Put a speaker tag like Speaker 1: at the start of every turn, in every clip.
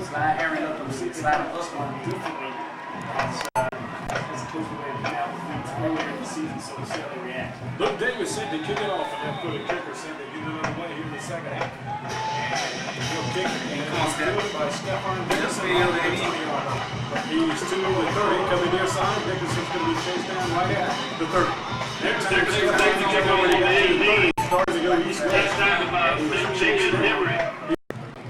Speaker 1: slide Aaron up from 6 slide up differently as opposed to the way they out earlier in the season, so we'll see how they react.
Speaker 2: Luke Davis said to kick it off, and then put a kicker said they get another way here in the second half. And he'll kick it, and it's fielded by Stephon Dickinson. He's 2 to 30 coming near side. Dickinson's going to be chased down right at the 30. Next time Stephon Dickinson already got to the 30. Starting to go east-west.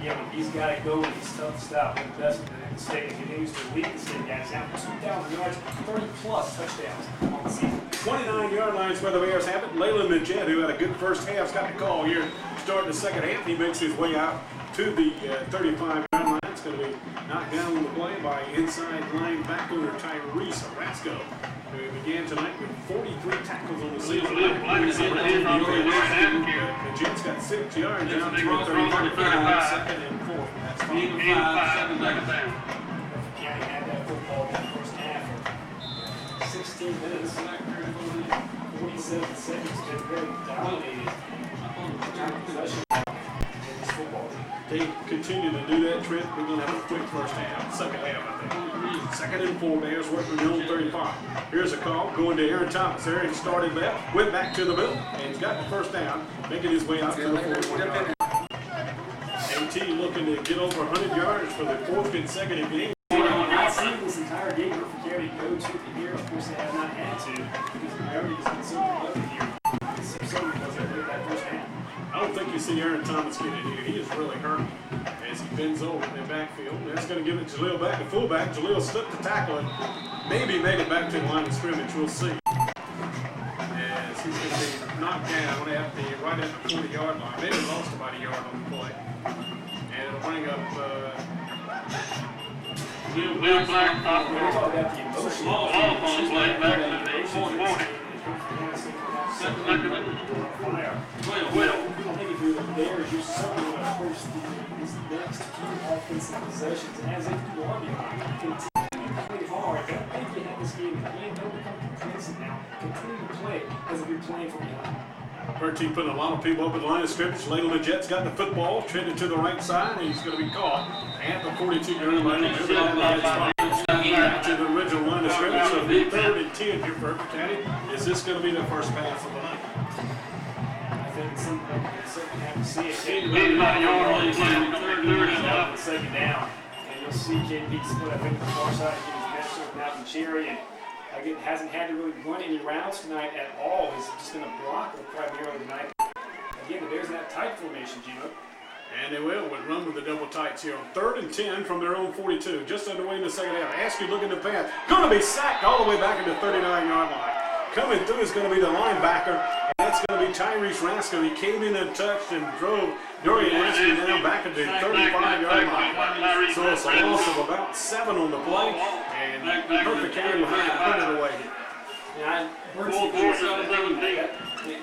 Speaker 1: Yeah, he's got to go with his tough stop. The best in the state continues to lead the state guys down 2,000 yards, 30-plus touchdowns on the season.
Speaker 2: 29-yard lines where the Bears have it. Layla Midget, who had a good first half, has got the call here starting the second half. He makes his way out to the 35-yard line. It's going to be knocked down on the play by inside linebacker Tyrese Orozco, who began tonight with 43 tackles on the season. Midget's got 6 yards out to the 35, second and 4. That's 5
Speaker 1: seconds down. County had that football in the first half of 16 minutes, 47 seconds. They're very dominated time possession in this football.
Speaker 2: They continue to do that, Trent. We're going to have a quick first half, second half, I think. Second and 4, Bears working their own 35. Here's a call going to Aaron Thomas. Aaron started left, went back to the middle, and he's got the first down, making his way out to the 41-yard line. AT looking to get over 100 yards for the 4th consecutive game.
Speaker 1: Not seen this entire game for County go to the here. Of course, they have not had to because the gravity has been so productive here. So because they played that first half.
Speaker 2: I don't think you see Aaron Thomas get in here. He is really hurt as he bends over in the backfield. That's going to give it Jaleel back, the fullback. Jaleel slipped the tackle and maybe made it back to the line of scrimmage. We'll see. As he's going to be knocked down right at the 40-yard line. Maybe lost about a yard on the play. And it'll bring up
Speaker 1: We're talking about the emotion.
Speaker 3: Small phone play back to the 440.
Speaker 1: I think if you're the Bears, you're certainly going to approach these next few offensive possessions as if you are behind. Continue to play hard. Don't think you have this game in hand. Don't become complacent now. Continue to play as if you're playing from behind.
Speaker 2: Bertie putting a lot of people up at the line of scrimmage. Layla Jet's got the football, trending to the right side, and he's going to be caught at the 42-yard line. Back to the original line of scrimmage. So 3rd and 10 here for Hertford County. Is this going to be the first pass of the night?
Speaker 1: I think something you certainly have to see it. Second down. And you'll see KP split, I think, the far side. He's best with Malcolm Cherry. And again, hasn't had to really run any routes tonight at all. He's just going to block primarily tonight. Again, the Bears in that tight formation, Gino.
Speaker 2: And they will run with the double tights here on 3rd and 10 from their own 42. Just underway in the second half. Askew looking to pass. Going to be sacked all the way back into the 39-yard line. Coming through is going to be the linebacker. And that's going to be Tyrese Orozco. He came in and touched and drove Dorian Askew down back into the 35-yard line. So it's a loss of about 7 on the play. And Hertford County will have to put it away.
Speaker 1: Yeah,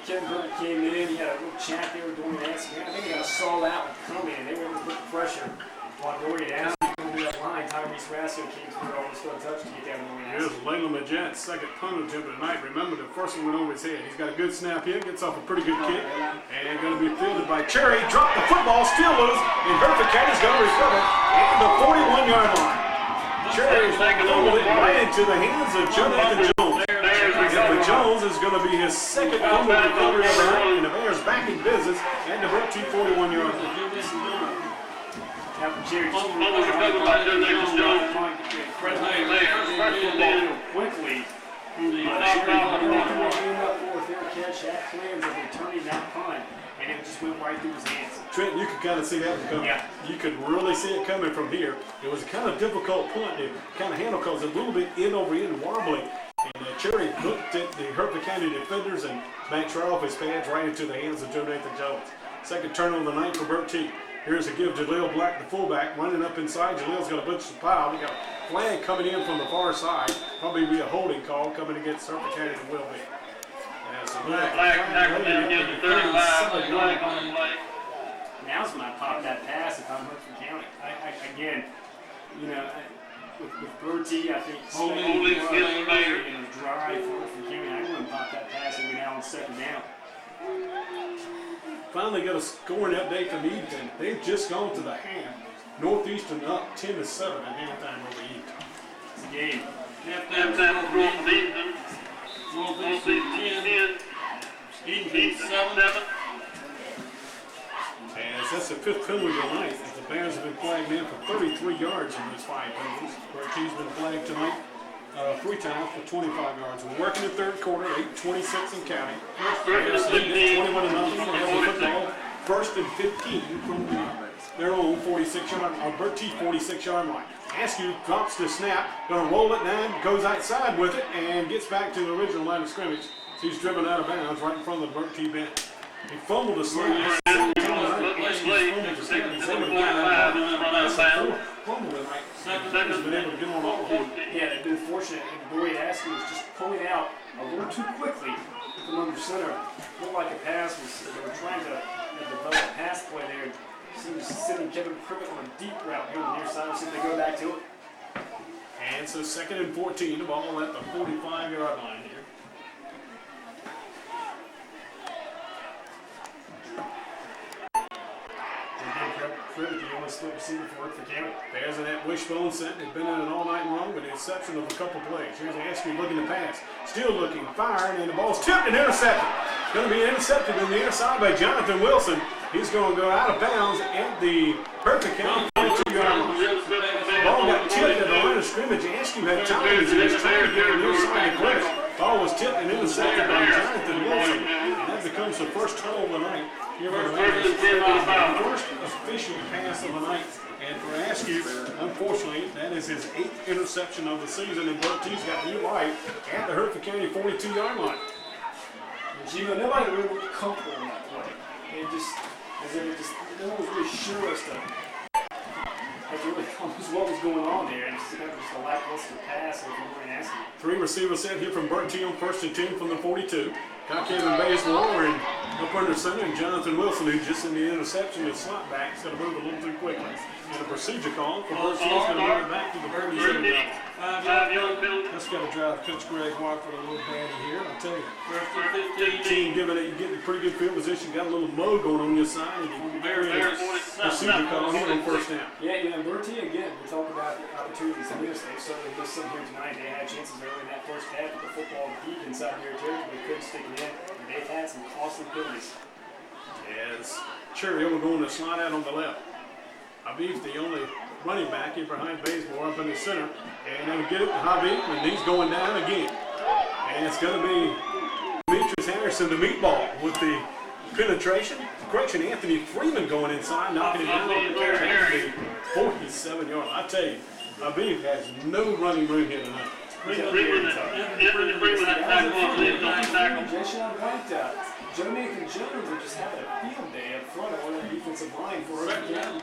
Speaker 1: Kevin Burke came in, he had a little chat there with Dorian Askew. I think he got a saw out coming, and they were able to put pressure on Dorian Askew going to that line. Tyrese Orozco came through almost a touch to get down Dorian Askew.
Speaker 2: Here's Layla Midget's second punt attempt of the night. Remember, the first one went over his head. He's got a good snap here, gets off a pretty good kick, and going to be fielded by Cherry. Drop the football, still loose, and Hertford County's going to recover at the 41-yard line. Cherry's fumbled it right into the hands of Jonathan Jones. Jonathan Jones is going to be his second fumble recovery of the night, and the Bears back in business at the Bertie 41-yard line.
Speaker 1: Cherry quickly. Catch had plans of returning that punt, and it just went right through his hands.
Speaker 2: Trent, you could kind of see that one coming.
Speaker 1: Yeah.
Speaker 2: You could really see it coming from here. It was a kind of difficult punt to kind of handle because it was a little bit in over in wobbling. And Cherry looked at the Hertford County defenders and smacked right off his pads right into the hands of Jonathan Jones. Second turn on the night for Bertie. Here's a give Jaleel Black, the fullback, running up inside. Jaleel's going to butch the pile. He got a flag coming in from the far side. Probably be a holding call coming against Hertford County. It will be.
Speaker 1: Now's when I pop that pass if I'm Hertford County. Again, you know, with Bertie, I think holding drive for Hertford County. I wouldn't pop that pass every now on second down.
Speaker 2: Finally got a scoring update from Edenton. They've just gone to the half. Northeastern up 10-7 at halftime over Eaton.
Speaker 1: It's a game.
Speaker 3: Halftime score Northeastern. Northeastern 10. Eaton 7.
Speaker 2: As that's the 5th penalty tonight, as the Bears have been flagged in for 33 yards in those 5 penalties. Bertie's been flagged tonight 3 times for 25 yards. We're working the 3rd quarter, 8:26 and counting. Bears lead it 21-0. They have the football 1st and 15 from their own 46-yard, Bertie 46-yard line. Askew drops the snap, gonna roll it down, goes outside with it, and gets back to the original line of scrimmage. He's driven out of bounds right in front of the Bertie bench. He fumbled the snap.
Speaker 1: Yeah, they've been fortunate, and Boyd Askew was just pulling out a little too quickly from under center. Looked like a pass was, they were trying to develop a pass play there. Seems sending Kevin Privet on a deep route here on the near side. We'll see if they go back to it.
Speaker 2: And so 2nd and 14, the ball at the 45-yard line here.
Speaker 1: Privet, the only split receiver for work for Campbell.
Speaker 2: Bears in that wishbone set. They've been in it all night long with the exception of a couple plays. Here's Askew looking to pass. Still looking, firing, and the ball's tipped and intercepted. It's going to be intercepted on the inner side by Jonathan Wilson. He's going to go out of bounds at the perfect count. 42-yard line. Ball got tipped at the line of scrimmage. Askew had time as he was trying to get the near side of clear. Ball was tipped and intercepted by Jonathan Wilson. And that becomes the first turnover of the night. Here for the first official pass of the night. And for Askew, unfortunately, that is his 8th interception of the season. And Bertie's got you right at the Hertford County 42-yard line.
Speaker 1: You know, nobody really looked comfortable in that play. It just, as if it just, no one was really sure as to what was going on there. And just a lackluster pass if you weren't asking.
Speaker 2: 3 receivers set here from Bertie on 1st and 10 from the 42. Got Kevin Bazemore and up under center, and Jonathan Wilson, who's just in the interception, is slot back. He's going to move a little too quickly. And a procedure call for Bertie. He's going to move it back to the 37 yard. That's got to drive Coach Greg Watford a little batty here, I'll tell you. Team giving it, you get in pretty good field position, got a little low going on your side, and you procedure call here on 1st down.
Speaker 1: Yeah, Bertie, again, we talk about the opportunities in this. They certainly did some here tonight. They had chances early in that first half with the football deep inside their territory. They couldn't stick it in. And they've had some costly penalties.
Speaker 2: Yes, Cherry will going to slide out on the left. Habib's the only running back in behind Bazemore up in the center. And they'll get it to Habib, and he's going down again. And it's going to be Demetrius Harrison, the meatball, with the penetration. Correction, Anthony Freeman going inside, knocking it down on the carry. 47-yard. I tell you, Habib has no running room here tonight.
Speaker 1: Joe Nathan Jones are just having a field day up front on the defensive line for a game.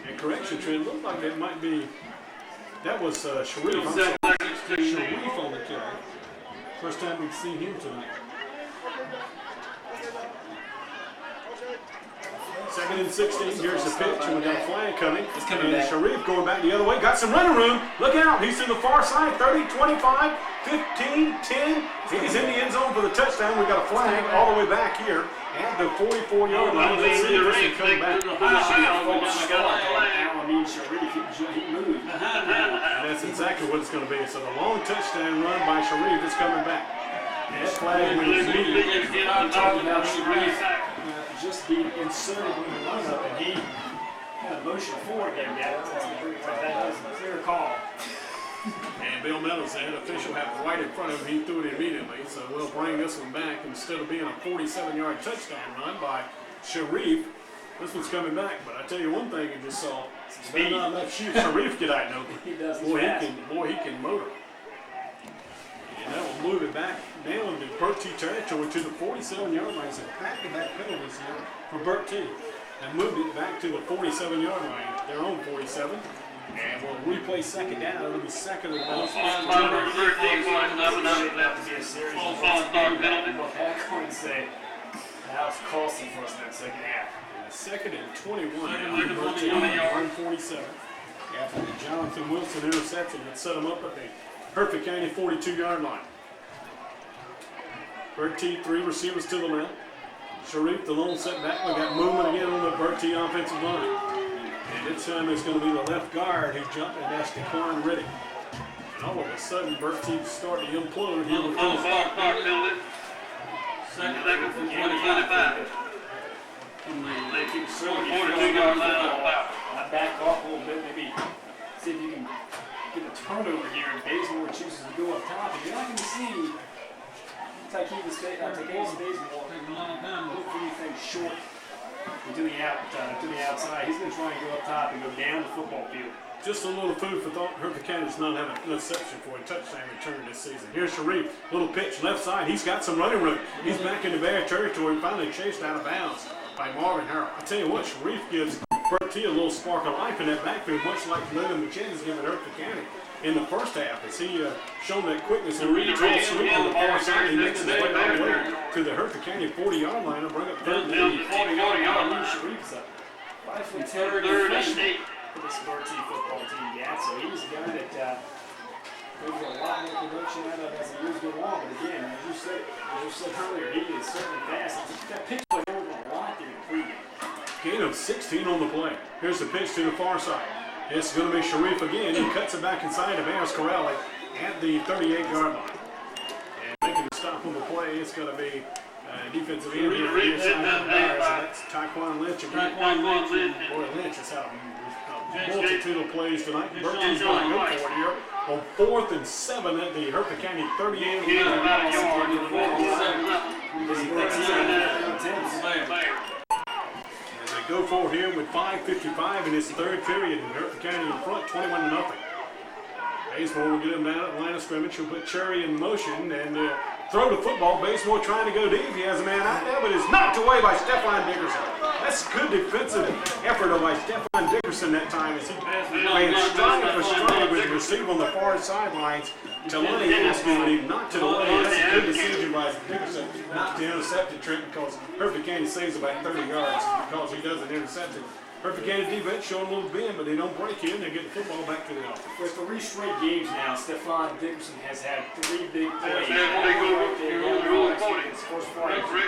Speaker 2: And correction, Trent, looked like that might be, that was Sharif. Sharif on the carry. First time we've seen him tonight. 2nd and 16, here's the pitch, and we got a flag coming. And Sharif going back the other way, got some running room. Look out, he's to the far side, 30, 25, 15, 10. He's in the end zone for the touchdown. We got a flag all the way back here at the 44-yard line. Let's see if this can come back.
Speaker 1: He moved.
Speaker 2: And that's exactly what it's going to be. So the long touchdown run by Sharif is coming back. That flag was needed.
Speaker 1: I'm talking about Sharif just being inserted in the lineup, and he kind of motioned forward again. Yeah, that was a clear call.
Speaker 2: And Bill Meadows, the head official, had it right in front of him. He threw it immediately. So we'll bring this one back. Instead of being a 47-yard touchdown run by Sharif, this one's coming back. But I tell you one thing you just saw. Speed. Not enough shoot. Sharif get out and open.
Speaker 1: He does.
Speaker 2: Boy, he can motor. And that will move it back down to Bertie territory to the 47-yard line. So back-to-back penalties here for Bertie. And moved it back to the 47-yard line, their own 47. And we'll replay 2nd down. It'll be 2nd and about.
Speaker 1: That would be a series of back and say that was costly for us in that 2nd half.
Speaker 2: 2nd and 21. Bertie on 147. After the Jonathan Wilson interception that set him up at the Hertford County 42-yard line. Bertie, 3 receivers to the left. Sharif, the lone setback. We got movement again on the Bertie offensive line. And This time it's going to be the left guard who jumped, and that's Dequan Riddick. And all of a sudden, Bertie's starting to implode. Here we go.
Speaker 3: Second for 25.
Speaker 1: They keep showing
Speaker 3: 42-yard line on the foul.
Speaker 1: I back off a little bit, maybe see if you can get a turnover here. And Bazemore chooses to go up top. And you're not going to see Takeda's Bazemore look for anything short and to the outside. He's going to try and go up top and go down the football field.
Speaker 2: Just a little food for thought. Hertford County does not have an interception for a touchdown return this season. Here's Sharif, little pitch left side. He's got some running room. He's back into Bear territory, finally chased out of bounds by Marvin Harrell. I tell you what, Sharif gives Bertie a little spark of life in that backfield, much like Leonard McChin has given Hertford County in the first half. As he shown that quickness and really told Sharif on the far side, he makes his way all the way to the Hertford County 40-yard line and bring up third down.
Speaker 3: 40-yard line.
Speaker 1: Sharif's up 5'10"
Speaker 3: Third and 8.
Speaker 1: for this Bertie football team. Yeah, so he's a guy that we'll get a lot more production out of as the years go on. But again, as you said earlier, he is certainly fast. That pitch play over a lot there in pregame.
Speaker 2: Gain of 16 on the play. Here's the pitch to the far side. It's going to be Sharif again. He cuts it back inside of Ayers Corrali at the 38-yard line. And making the stop on the play, it's going to be defensive end here for the side of Ayers. That's Taquan Lynch again. Boy, Lynch has had a multitude of plays tonight. Bertie's going to go for it here on 4th and 7 at the Hertford County 38-yard line. As they go forward here with 5:55 in this third period, and Hertford County in front, 21-0. Bazemore will get him down at the line of scrimmage. He'll put Cherry in motion and throw the football. Bazemore trying to go deep. He has a man out there, but is knocked away by Stephon Dickerson. That's good defensive effort by Stephon Dickerson that time as he ran stride for stride with the receiver on the far sidelines. Talani Askew, when he knocked it away. That's a good decision by Dickerson not to intercept it, Trent, because Hertford County saves about 30 yards because he doesn't intercept it. Hertford County defense showing a little bend, but they don't break in. They get the football back to the offense.
Speaker 1: For 3 straight games now, Stephon Dickerson has had 3 big plays. His first fight, 3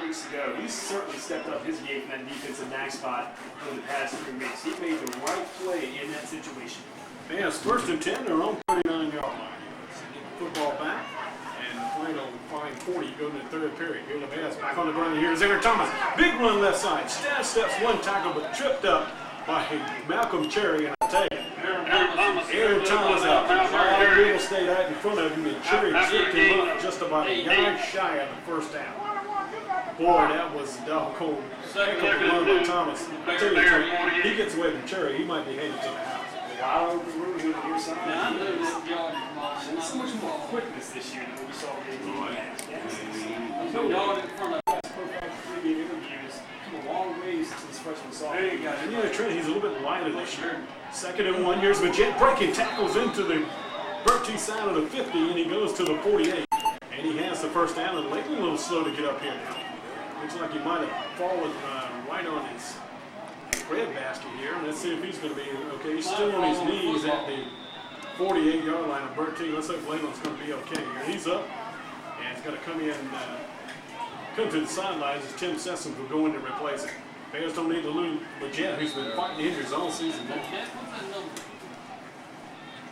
Speaker 1: weeks ago. He's certainly stepped up his game in that defensive back spot over the past 3 weeks. He made the right play in that situation.
Speaker 2: Yeah, it's 1st and 10. They're on 39-yard line. So get the football back. Playing on 5:40, go to the third period. Here the Bears back on the run. Here's Aaron Thomas. Big run left side. Steps one tackle, but tripped up by Malcolm Cherry. And I tell you, Aaron Thomas out. All real estate out in front of him, and Cherry tripped him up just about a yard shy of the first down. Boy, that was a doggone heck of a run by Thomas. I tell you, Trey, he gets away from Cherry, he might be headed to the house.
Speaker 1: Wide open room here on your side. There's so much more quickness this year than we saw in the yard in front of us. Pregame interviews come a long ways since his freshman sophomore.
Speaker 2: There you go. And yeah, Trent, he's a little bit lighter this year. 2nd and 1. Here's Majette breaking tackles into the Bertie side of the 50, and he goes to the 48. And he has the first down, and Layton a little slow to get up here now. Looks like he might have fallen right on his bread basket here. Let's see if he's going to be okay. He's still on his knees at the 48-yard line of Bertie. Let's hope Layton's going to be okay here. He's up, and he's going to come in, come to the sidelines as Tim Sessoms will go in to replace him. Bears don't need to lose Majette, who's been fighting injuries all season long.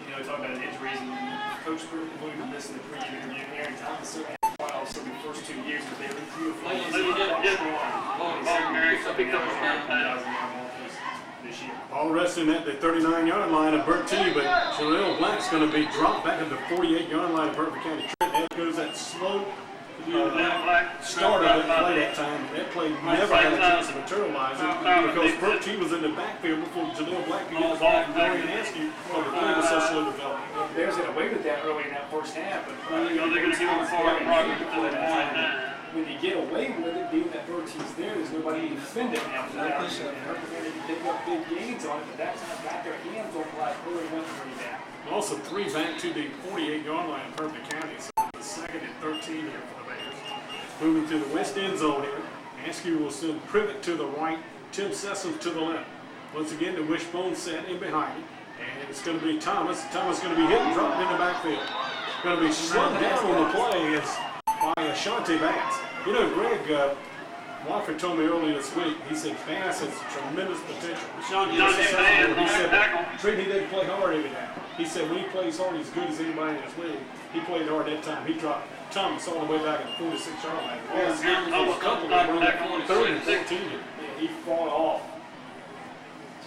Speaker 1: You know, talk about injuries, and Coach Burke alluded to this in the pregame interview. Aaron Thomas certainly had trials for the first 2 years, but they were beautiful. This year.
Speaker 2: All resting at the 39-yard line of Bertie, but Sherelle Black's going to be dropped back at the 48-yard line of Hertford County. Trent goes that slow start of that play that time. That play never had a chance to materialize because Bertie was in the backfield before Jaleel Black could get the ball from Dorian Askew, but the play was so slow developing.
Speaker 1: Well, the Bears got away with that early in that first half, but when you get away with it, being that Bertie's there, there's nobody to defend it now. And Hertford County didn't pick up big gains on it, but that time got their hands on Black early enough to bring it down.
Speaker 2: Also 3 back to the 48-yard line of Hertford County, so it's 2nd and 13 here for the Bears. Moving to the west end zone here. Askew will send Privet to the right, Tim Sessoms to the left. Once again, the wishbone set in behind it. And it's going to be Thomas. Thomas is going to be hit and dropped in the backfield. Going to be slowed down on the play by Ashante Bass. You know, Greg, Wofford told me earlier this week, he said Bass has tremendous potential.
Speaker 3: Johnny
Speaker 2: He said Trent, he didn't play hard every day. He said when he plays hard, he's good as anybody in his league. He played hard that time. He dropped Thomas all the way back at the 46-yard line. A couple of them running 3rd and 14.
Speaker 1: Yeah, he fought off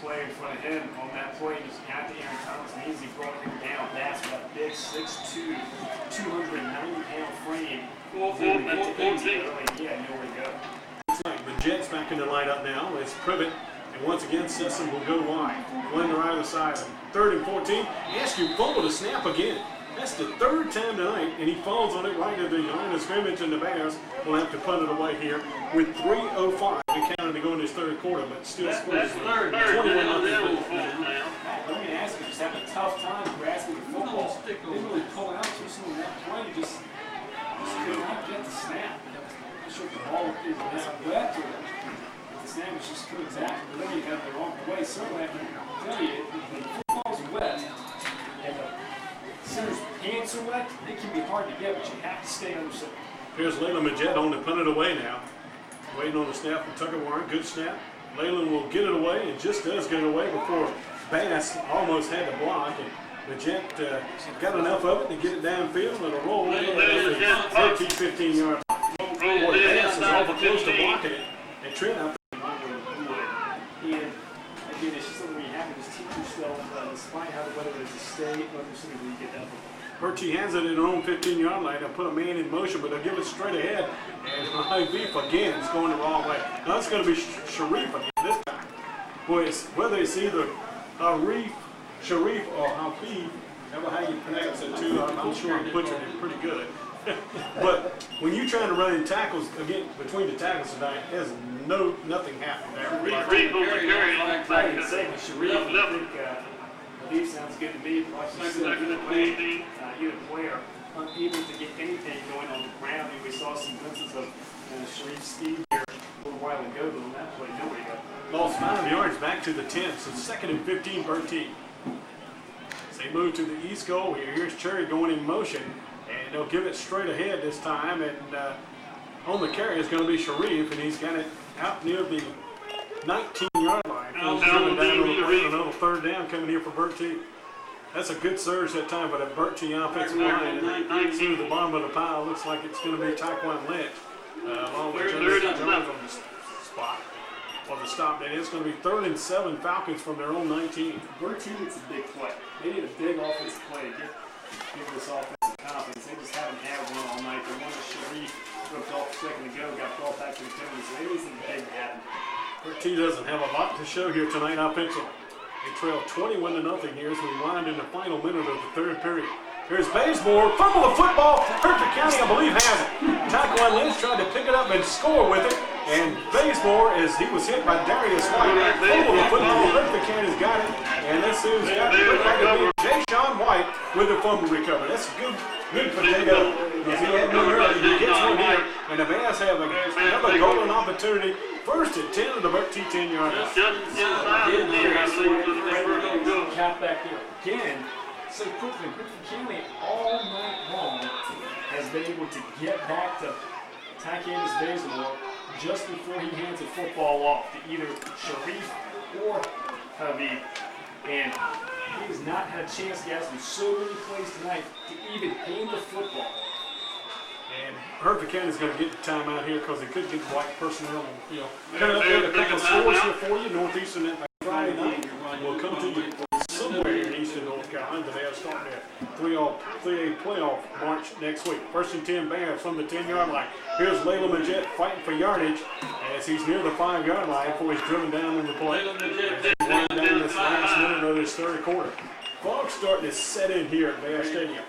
Speaker 1: play in front of him on that play. He just got to Aaron Thomas and easily brought him down. That's with a big 6'2", 290-pound frame.
Speaker 3: 4-14.
Speaker 1: Yeah, nowhere to go.
Speaker 2: The Jets back in the lineup now. It's Privet. And once again, Sisson will go wide. One to either side. 3rd and 14. Askew fumbled a snap again. That's the 3rd time tonight, and he falls on it right at the line of scrimmage, and the Bears will have to punt it away here with 3:05 to count to go in this 3rd quarter, but still scores 21-0.
Speaker 1: Let me ask you, just having a tough time grasping the football. Didn't really pull out too soon in that play. Just could not get the snap. I'm not sure if the ball is that wet or if the snap was just too exact. But then you have the wrong way. Certainly, I can tell you, if the football's wet and the center's pants are wet, it can be hard to get, but you have to stay under center.
Speaker 2: Here's Leyland Majette on to punt it away now. Waiting on the snap from Tucker Warren. Good snap. Leyland will get it away and just does get it away before Bass almost had the block. And Majette got enough of it to get it downfield and a roll. 15-yard. Bass is awful close to blocking it. And Trent out there.
Speaker 1: And again, it's just something where you have to just teach yourself, despite how the weather is, to stay under center when you get that football.
Speaker 2: Bertie has it in their own 15-yard line. They'll put a man in motion, but they'll give it straight ahead. And High Beef again is going the wrong way. Now it's going to be Sharif again this time. Boy, whether it's either Sharif, or Hafif, ever how you pronounce it too, I'm sure I'm butchering it pretty good. But when you're trying to run in tackles, again, between the tackles tonight, there's nothing happening there.
Speaker 1: I can say with Sharif, I think Hafif sounds good to me. Either player unable to get anything going on the ground. We saw some glimpses of Sharif Steve here a little while ago, but on that play, nobody got
Speaker 2: Lost 5 yards back to the 10, so 2nd and 15, Bertie. As they move to the east goal here, here's Cherry going in motion, and they'll give it straight ahead this time, and on the carry is going to be Sharif, and he's got it out near the 19-yard line. Another 3rd down coming here for Bertie. That's a good surge that time, but a Bertie offensive line through the bottom of the pile. Looks like it's going to be Taquan Lynch along with Jones on the spot. Or the stop. That is going to be 3rd and 7 Falcons from their own 19.
Speaker 1: Bertie needs a big play. They need a big offensive play to give this offensive confidence. They just haven't had one all night. The one that Sharif ripped off a second ago got brought back to the penalty, so they need something big to happen.
Speaker 2: Bertie doesn't have a lot to show here tonight offensively. They trail 21-0 here as we wind in the final minute of the 3rd period. Here's Bazemore, fumble the football. Hertford County, I believe, has it. Taquan Lynch tried to pick it up and score with it. And Bazemore, as he was hit by Darius White, fumble the football. Hertford County's got it. And this is got to look like it'll be Jay-Sean White with the fumble recovery. That's good potato. Because he had one early. He gets one here. And the Bears have another golden opportunity. 1st and 10 of the Bertie 10-yard line.
Speaker 1: Cap back there again. So quickly, Griffin County all night long has been able to get back to Tycanus Bazemore just before he hands the football off to either Sharif or Habib. And he has not had a chance, guys, in so many plays tonight to even hand the football.
Speaker 2: And Hertford County's going to get the time out here because they couldn't get the white personnel. And, coming up with a couple of scores here for you. Northeastern that Friday night will come to you somewhere in Eastern North Carolina. They are starting their 3A playoff march next week. 1st and 10 Bears from the 10-yard line. Here's Leyland Majette fighting for yardage as he's near the 5-yard line before he's driven down in the play. Down this last minute of this 3rd quarter. Fog's starting to set in here at Bear Stadium.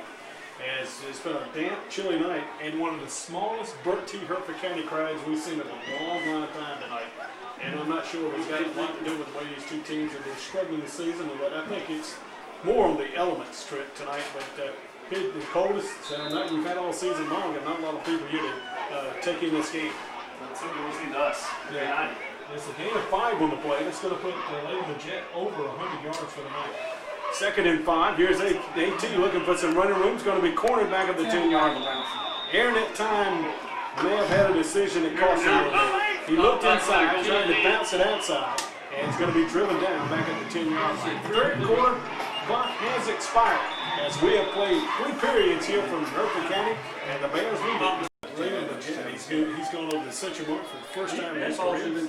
Speaker 2: As it's been a damp, chilly night, and one of the smallest Bertie Hertford County crowds we've seen in a long time tonight. And I'm not sure if it's got a lot to do with the way these two teams have been struggling this season, but I think it's more on the elements trip tonight. But the coldest night we've had all season long, and not a lot of people here to take in this game.
Speaker 1: That's something we'll see to us.
Speaker 2: Yeah. There's a gain of 5 on the play. That's going to put Leyland Majette over 100 yards for the night. 2nd and 5. Here's AT looking for some running room. It's going to be cornered back at the 10-yard line. Aaron at time may have had a decision that cost him a little bit. He looked inside, trying to bounce it outside, and it's going to be driven down back at the 10-yard line. Third quarter clock has expired as we have played 3 periods here from Bertie County, and the Bears lead it. He's going over the century mark for the first time in his career.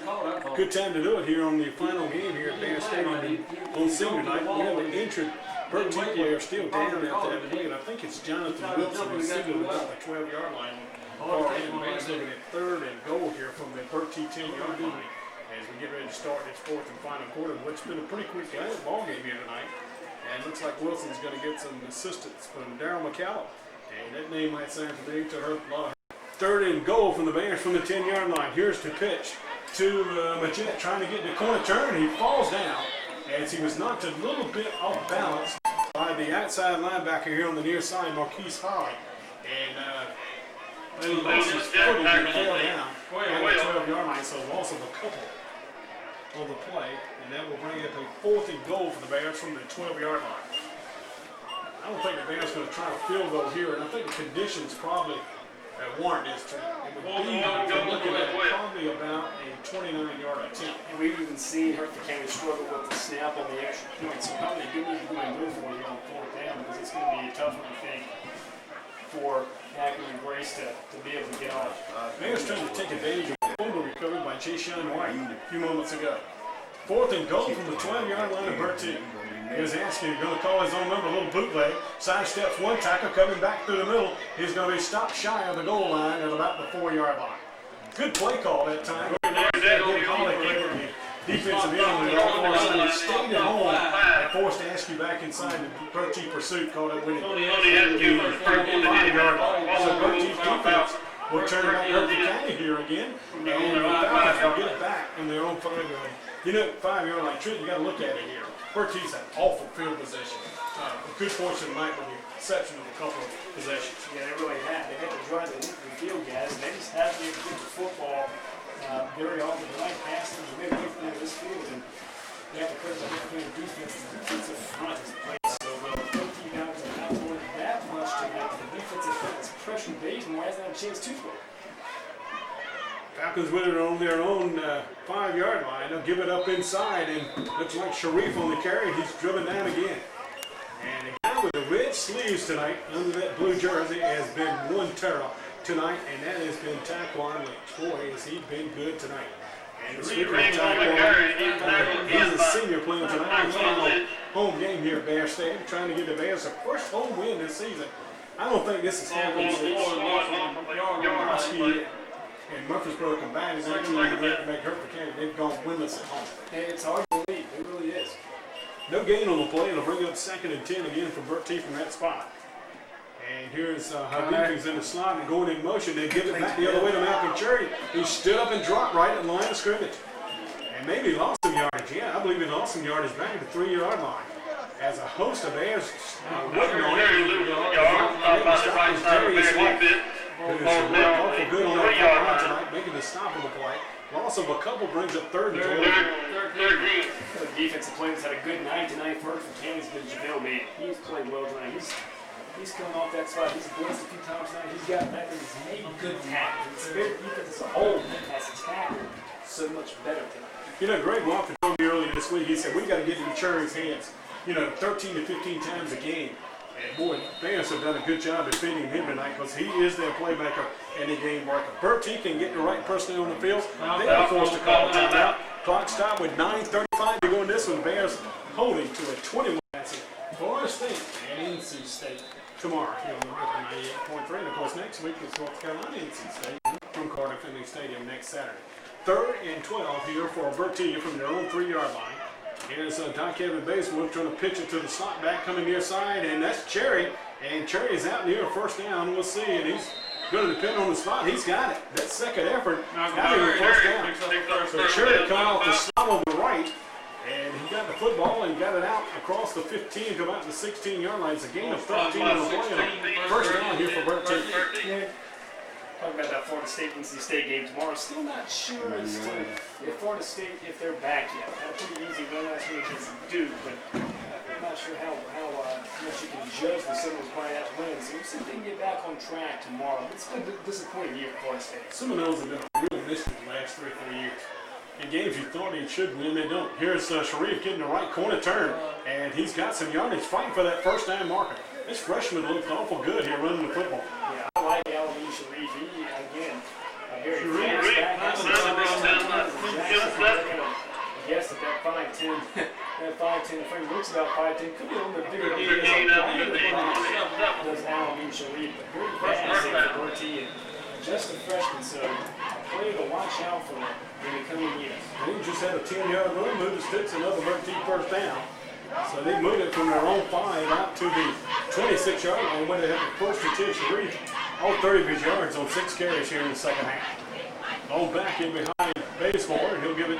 Speaker 2: Good time to do it here on the final game here at Bears Stadium on senior night. We have an injured Bertie player still down at that play, and I think it's Jonathan Wilson who's sitting about the 12-yard line. And Bears looking at 3rd and goal here from the Bertie 10-yard line as we get ready to start this 4th and final quarter, which has been a pretty quick ball game here tonight. And looks like Wilson's going to get some assistance from Darryl McCallum. And that name might sound familiar to her a lot of. 3rd and goal from the Bears from the 10-yard line. Here's the pitch to Majette trying to get the corner turn. He falls down as he was knocked a little bit off balance by the outside linebacker here on the near side, Marquise Holly. And he lost his footing and fell down at the 12-yard line, so loss of a couple on the play. And that will bring up a 4th and goal for the Bears from the 12-yard line. I don't think the Bears going to try a field goal here, and I think the conditions probably warrant this. It would be looking at probably about a 29-yard attempt.
Speaker 1: And we've even seen Hertford County struggle with the snap on the extra point, so probably a good move to go and move for you on 4th down, because it's going to be a tough one, I think, for Hackman and Grace to be able to get off.
Speaker 2: Bears trying to take advantage of the fumble recovered by Jay Sean White a few moments ago. 4th and goal from the 12-yard line of Bertie. Here's Askew going to call his own number, a little bootleg. Sidesteps one tackle, coming back through the middle. He's going to be stopped shy of the goal line at about the 4-yard line. Good play call that time. Defensive end on the offensive side. He stayed at home and forced Askew back inside the Bertie pursuit, called it winning. 5-yard line. So Bertie's defense will turn back Hertford County here again. And the Falcons will get it back in their own 5-yard line. You know, 5-yard line, Trent, you got to look at it here. Bertie's an awful field position. A good portion of the night with the exception of a couple of possessions.
Speaker 1: Yeah, they really have. They had to drive the field guys, and they just have to be able to get the football very often. They like passing, and they're looking at this field, and they have to put the defense and the defensive front is playing so well. Both teams out there that much tonight. The defensive front is pressuring Baton, who hasn't had a chance to throw.
Speaker 2: Falcons with it on their own 5-yard line. They'll give it up inside, and looks like Sharif on the carry. He's driven down again. And the guy with the red sleeves tonight under that blue jersey has been one terror tonight, and that has been Taquan Lynch. Boy, has he been good tonight. And speaking of Taquan, he's a senior playing tonight. He's on home game here at Bear Stadium, trying to get the Bears their first home win this season. I don't think this is happening since and Murfreesboro combined is actually to make Hertford County. They've gone winless at home.
Speaker 1: And it's hard to believe. It really is.
Speaker 2: No gain on the play. It'll bring up 2nd and 10 again from Bertie from that spot. And here's Habib who's in the slot and going in motion. They give it back the other way to Malcolm Cherry. He stood up and dropped right at the line of scrimmage. And maybe lost some yardage. Yeah, I believe he lost some yardage back at the 3-yard line. As a host of Bears waiting on it. Who's awful good on that line tonight, making the stop on the play. Loss of a couple brings up 3rd and 12.
Speaker 1: The defensive players had a good night tonight for Hertford County's been JaVale Bain. He's played well tonight. He's coming off that spot. He's blitzed a few times tonight. He's got back and he's made good tackles. The defense as a whole has tackled so much better tonight.
Speaker 2: You know, Greg Walker told me earlier this week, he said, we got to get into Cherry's hands, 13 to 15 times a game. And boy, Bears have done a good job defending him tonight because he is their playmaker and a game breaker. Bertie can get the right personnel on the field. They are forced to call a timeout. Clock stop with 9:35 to go in this one. Bears holding to a 21. Florida State and NC State tomorrow here on the River 98.3. And of course, next week is North Carolina NC State from Carter Finley Stadium next Saturday. 3rd and 12 here for Bertie from their own 3-yard line. Here's Don Kevin Basewood trying to pitch it to the slot back coming near side, and that's Cherry. And Cherry's out near a 1st down. We'll see, and he's going to depend on the spot. He's got it. That 2nd effort got him a 1st down. So Cherry coming off the slot on the right, and he got the football and got it out across the 15 to about the 16-yard line. It's a gain of 13 on the play, and 1st down here for Bertie.
Speaker 1: Yeah. Talking about that Florida State NC State game tomorrow. Still not sure as to if Florida State, if they're back yet. Had a pretty easy run last week against Duke, but I'm not sure how much you can judge the Seminoles playing that win. So we'll see if they can get back on track tomorrow. It's been a disappointing year for Florida State.
Speaker 2: Seminoles have been a real missed in the last 3 or 4 years. In games you thought he should win, they don't. Here's Sharif getting the right corner turn, and he's got some yardage fighting for that first down marker. This freshman looked awful good here running the football.
Speaker 1: Yeah, I like Alvin Sharif. He, again, a very
Speaker 3: Sharif,
Speaker 1: fast back. Yes, that 5'10", that 5'10", frame looks about 5'10", could be a little bit bigger than does Alvin Sharif, but very fast for bertie and just a freshman, so a player to watch out for in the coming years.
Speaker 2: They just had a 10-yard run, moved the sticks, another bertie first down. So they moved it from their own 5 out to the 26-yard line when they had the first and 10. Sharif, all 30 of his yards on 6 carries here in the second half. On back in behind Bazemore, and he'll give it.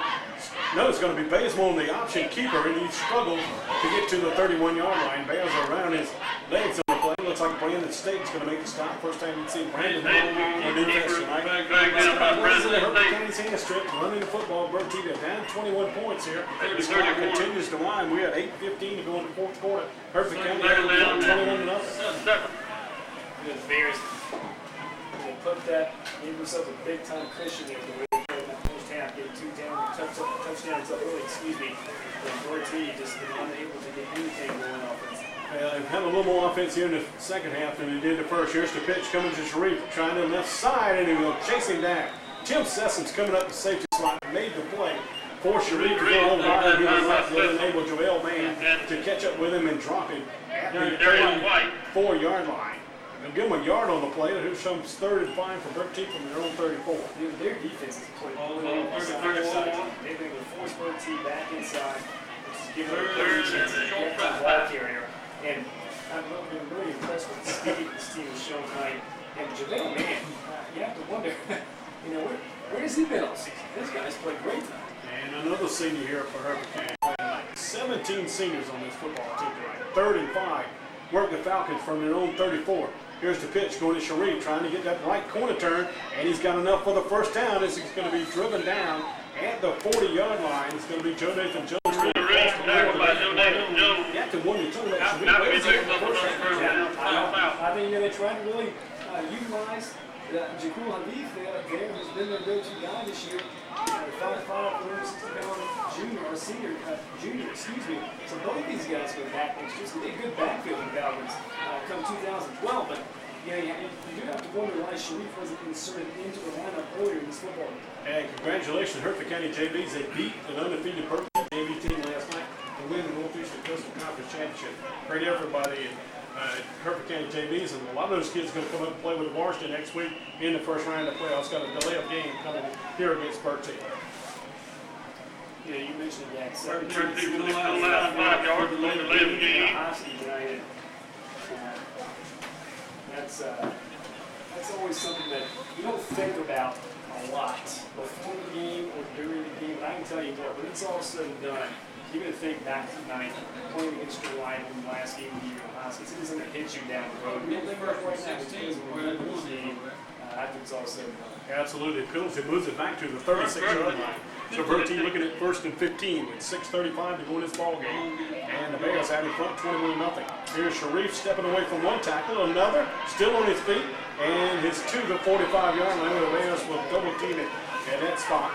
Speaker 2: No, it's going to be Bazemore, the option keeper, and he struggles to get to the 31-yard line. Bails around his legs on the play. Looks like Brandon State's going to make the stop. First time you'd see Brandon on defense tonight. County's hand strip, running the football. Bertie down 21 points here. The clock continues to wind. We had 8:15 to go in the fourth quarter. Hertford County 21-0.
Speaker 1: The Bears, they put that, gave themselves a big-time cushion there. The way they played in that first half, getting 2 touchdowns up early, but bertie just been unable to get anything going offense.
Speaker 2: They've had a little more offense here in the second half than they did the first. Here's the pitch coming to Sharif, trying to the left side, and he will chase him down. Tim Sessom's coming up the safety slot, made the play for Sharif to go over by him. He was left to enable Joel Mann to catch up with him and drop him at the 34-yard line. They'll give him a yard on the play. Here's some 3rd and 5 for bertie from their own 34.
Speaker 1: Their defense has played really well. They've been able to force bertie back inside, which is giving them a chance to get the ball carrier. And I've been really impressed with the speed this team has shown tonight. And JaVale Mann, you have to wonder, where has he been all season? This guy's played great tonight.
Speaker 2: And another senior here for Hertford County. 17 seniors on this football team tonight. 3rd and 5. Work the Falcons from their own 34. Here's the pitch going to Sharif, trying to get that right corner turn, and he's got enough for the first down as he's going to be driven down at the 40-yard line. It's going to be Joe Nathan Jones. I
Speaker 1: think they tried to really utilize Jakul Habib there, who's been their go-to guy this year. 5'5", 160-pound junior, excuse me. So both these guys go back next year. It's going to be a good backfield in Falcons come 2012, but you do have to wonder why Sharif wasn't inserted into the lineup earlier in this football game.
Speaker 2: And congratulations, Hertford County JVs. They beat an undefeated bertie JV team last night to win the Northeastern Coastal Conference Championship. Great effort by the Hertford County JVs, and a lot of those kids are going to come up and play with Washington next week in the first round of playoffs. Got a delay of game coming here against bertie.
Speaker 1: Yeah, you mentioned that.
Speaker 3: Turn people the last 5 yards and delay of game.
Speaker 1: That's always something that you don't think about a lot before the game or during the game. But I can tell you what, when it's all said and done, you're going to think back to tonight, playing against your rival in the last game of the year in Hoskins. It isn't going to hit you down the road. You don't think about it right now because we're going to lose the game after it's all said and done.
Speaker 2: Absolutely. Penalty moves it back to the 36-yard line. So bertie looking at 1st and 15 with 6:35 to go in this ball game. And the Bears out in front 21-0. Here's Sharif stepping away from one tackle, another still on his feet, and his to the 45-yard line. The Bears will double team it at that spot.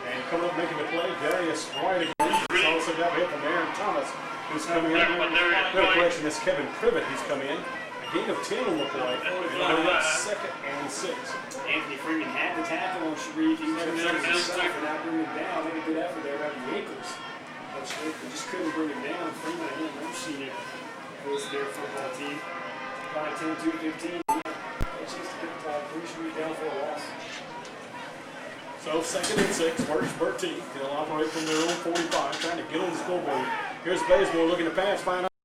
Speaker 2: And coming up making the play, Darius White again. He's also got a hit from Aaron Thomas, who's coming in. No question, it's Kevin Privet who's come in. Gain of 10 on the play, and they're up 2nd and 6.
Speaker 1: Anthony Freeman had the tackle on Sharif. He never showed himself for not bringing him down. They had a good effort there around the ankles. But they just couldn't bring him down. Freeman, again, no senior, was their football team. 5'10", 215. A chance to get Sharif down for a loss.
Speaker 2: So 2nd and 6, where's bertie? They'll operate from their own 45, trying to get on the scoreboard. Here's Bazemore looking to pass, find